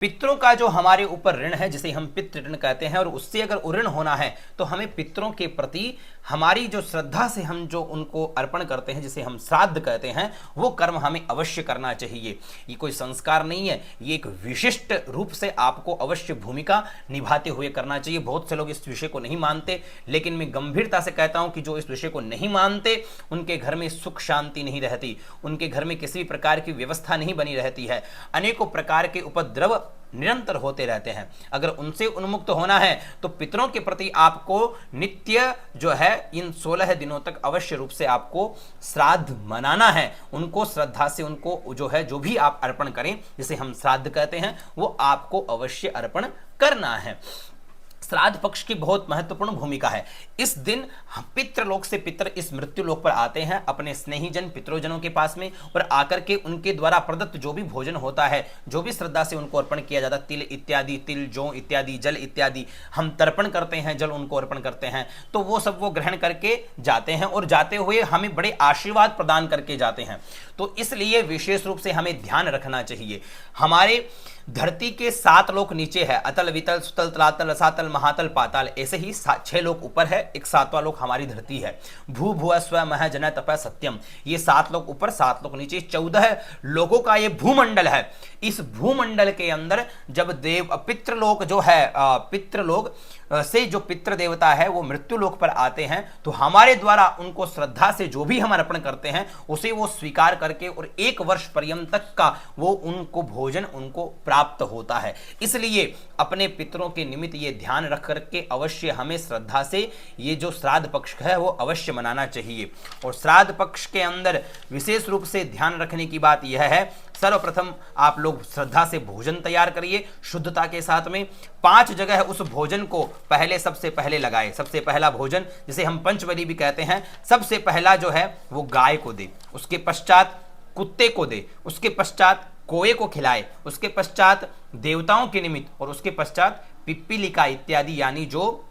पितरों का जो हमारे ऊपर ऋण है जिसे हम पितृ ऋण कहते हैं, और उससे अगर ऋण होना है तो हमें पितरों के प्रति हमारी जो श्रद्धा से हम जो उनको अर्पण करते हैं जिसे हम श्राद्ध कहते हैं, वो कर्म हमें अवश्य करना चाहिए। ये कोई संस्कार नहीं है, ये एक विशिष्ट रूप से आपको अवश्य भूमिका निभाते हुए करना चाहिए। बहुत से लोग इस विषय को नहीं मानते, लेकिन मैं गंभीरता से कहता हूं कि जो इस विषय को नहीं मानते उनके घर में सुख शांति नहीं रहती, उनके घर में किसी भी प्रकार की व्यवस्था नहीं बनी रहती है, अनेकों प्रकार के उपद्रव निरंतर होते रहते हैं। अगर उनसे उन्मुक्त होना है तो पितरों के प्रति आपको नित्य जो है इन 16 दिनों तक अवश्य रूप से आपको श्राद्ध मनाना है। उनको श्रद्धा से उनको जो है जो भी आप अर्पण करें जिसे हम श्राद्ध कहते हैं वो आपको अवश्य अर्पण करना है। श्राद्ध पक्ष की बहुत महत्वपूर्ण भूमिका है। इस दिन पितृलोक से पितर इस मृत्यु लोक पर आते हैं अपने स्नेहीजन पितरोजनों के पास में, और आकर के उनके द्वारा प्रदत्त जो भी भोजन होता है, जो भी श्रद्धा से उनको अर्पण किया जाता है, तिल इत्यादि, तिल जौ इत्यादि, जल इत्यादि हम तर्पण करते हैं, जल उनको अर्पण करते हैं, तो वो सब वो ग्रहण करके जाते हैं और जाते हुए हमें बड़े आशीर्वाद प्रदान करके जाते हैं। तो इसलिए विशेष रूप से हमें ध्यान रखना चाहिए। हमारे धरती के 7 लोक नीचे है, अतल वितल सुतल तलातल रसातल महातल पाताल, ऐसे ही 6 लोक ऊपर है, एक 7वां लोक हमारी धरती है। भू भुव स्व मह जन तप सत्यम, ये 7 लोक ऊपर 7 लोक नीचे, 14 लोगों का ये भूमंडल है। इस भूमंडल के अंदर जब देव पितृलोक जो है, पितृलोक से जो पितृ देवता है वो मृत्यु लोक पर आते हैं, तो हमारे द्वारा उनको श्रद्धा से जो भी हम अर्पण करते हैं उसे वो स्वीकार करके और 1 वर्ष पर्यंत तक का वो उनको भोजन उनको प्राप्त होता है। इसलिए अपने पितरों के निमित्त ये ध्यान रख करके अवश्य हमें श्रद्धा से ये जो श्राद्ध पक्ष है वो अवश्य मनाना चाहिए। और श्राद्ध पक्ष के अंदर विशेष रूप से ध्यान रखने की बात यह है, सर्वप्रथम आप लोग श्रद्धा से भोजन तैयार करिए शुद्धता के साथ में। 5 जगह उस भोजन को सबसे पहले लगाए। सबसे पहला भोजन जिसे हम पंचबली भी कहते हैं, सबसे पहला जो है वो गाय को दे, उसके पश्चात कुत्ते को दे, उसके पश्चात कोए को खिलाए, उसके पश्चात देवताओं के निमित्त, और उसके पश्चात पिप्पीलिका इत्यादि यानी जो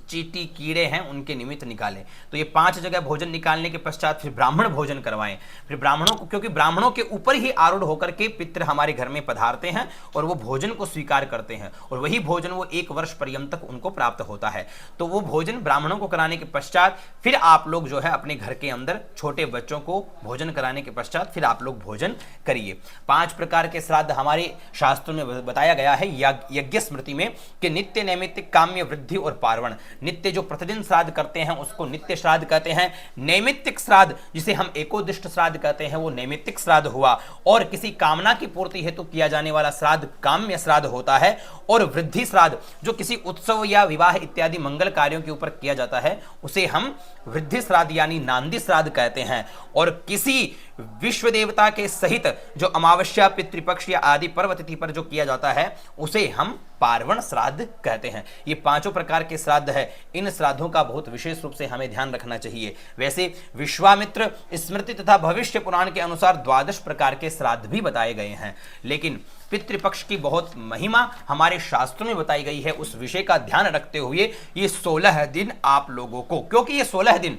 चींटी कीड़े हैं उनके निमित्त निकालें। तो ये 5 जगह भोजन निकालने के पश्चात फिर ब्राह्मण भोजन करवाएं। फिर ब्राह्मणों को, क्योंकि ब्राह्मणों के ऊपर ही आरूढ़ होकर के पितृ हमारे घर में पधारते हैं और वो भोजन को स्वीकार करते हैं, और वही भोजन वो 1 वर्ष पर्यंत तक उनको प्राप्त होता है। तो वो भोजन ब्राह्मणों को कराने के पश्चात फिर आप लोग जो है अपने घर के अंदर छोटे बच्चों को भोजन कराने के पश्चात फिर आप लोग भोजन करिए। 5 प्रकार के श्राद्ध हमारे शास्त्रों में बताया गया है यज्ञ स्मृति में कि नित्य नैमित्तिक काम्य वृद्धि और पार्वण। नित्य जो प्रतिदिन श्राद्ध करते हैं उसको नित्य श्राद्ध कहते हैं। नैमित्तिक श्राद्ध जिसे हम एकोदिष्ट श्राद्ध कहते हैं वो नैमित्तिक श्राद्ध हुआ, और किसी कामना की पूर्ति हेतु किया जाने वाला श्राद्ध काम्य श्राद्ध होता है। और वृद्धि श्राद्ध जो किसी उत्सव या विवाह इत्यादि मंगल कार्यों के ऊपर किया जाता है उसे हम वृद्धि श्राद्ध यानी नांदी श्राद्ध कहते हैं। और किसी विश्व देवता के सहित जो अमावस्या पितृपक्ष या आदि पर्व तिथि पर जो किया जाता है उसे हम पार्वण श्राद्ध कहते हैं। ये 5 प्रकार के श्राद्ध है। इन श्राद्धों का बहुत विशेष रूप से हमें ध्यान रखना चाहिए। वैसे विश्वामित्र स्मृति तथा भविष्य पुराण के अनुसार 12 प्रकार के श्राद्ध भी बताए गए हैं, लेकिन पितृपक्ष की बहुत महिमा हमारे शास्त्रों में बताई गई है। उस विषय का ध्यान रखते हुए ये 16 दिन आप लोगों को, क्योंकि ये 16 दिन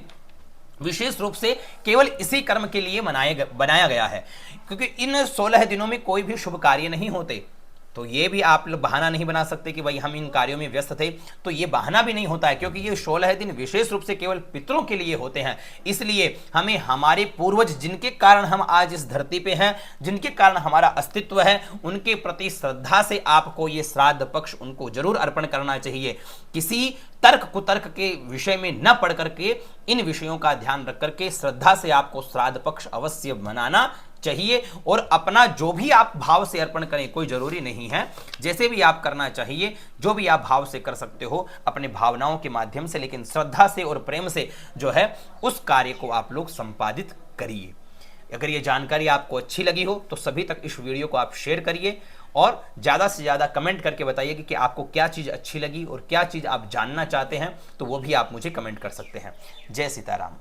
विशेष रूप से केवल इसी कर्म के लिए बनाया गया है, क्योंकि इन 16 दिनों में कोई भी शुभ कार्य नहीं होते। तो ये भी आप लोग बहाना नहीं बना सकते कि भाई हम इन कार्यों में व्यस्त थे, तो ये बहाना भी नहीं होता है, क्योंकि ये 16 दिन विशेष रूप से केवल पितरों के लिए होते हैं। इसलिए हमें हमारे पूर्वज जिनके कारण हम आज इस धरती पे हैं, जिनके कारण हमारा अस्तित्व है, उनके प्रति श्रद्धा से आपको ये श्राद्ध पक्ष उनको जरूर अर्पण करना चाहिए। किसी तर्क कुतर्क के विषय में न पढ़ करके इन विषयों का ध्यान रख करके श्रद्धा से आपको श्राद्ध पक्ष अवश्य मनाना चाहिए। और अपना जो भी आप भाव से अर्पण करें, कोई जरूरी नहीं है, जैसे भी आप करना चाहिए, जो भी आप भाव से कर सकते हो अपने भावनाओं के माध्यम से, लेकिन श्रद्धा से और प्रेम से जो है उस कार्य को आप लोग संपादित करिए। अगर ये जानकारी आपको अच्छी लगी हो तो सभी तक इस वीडियो को आप शेयर करिए, और ज़्यादा से ज़्यादा कमेंट करके बताइए कि आपको क्या चीज़ अच्छी लगी और क्या चीज़ आप जानना चाहते हैं, तो वो भी आप मुझे कमेंट कर सकते हैं। जय सीताराम।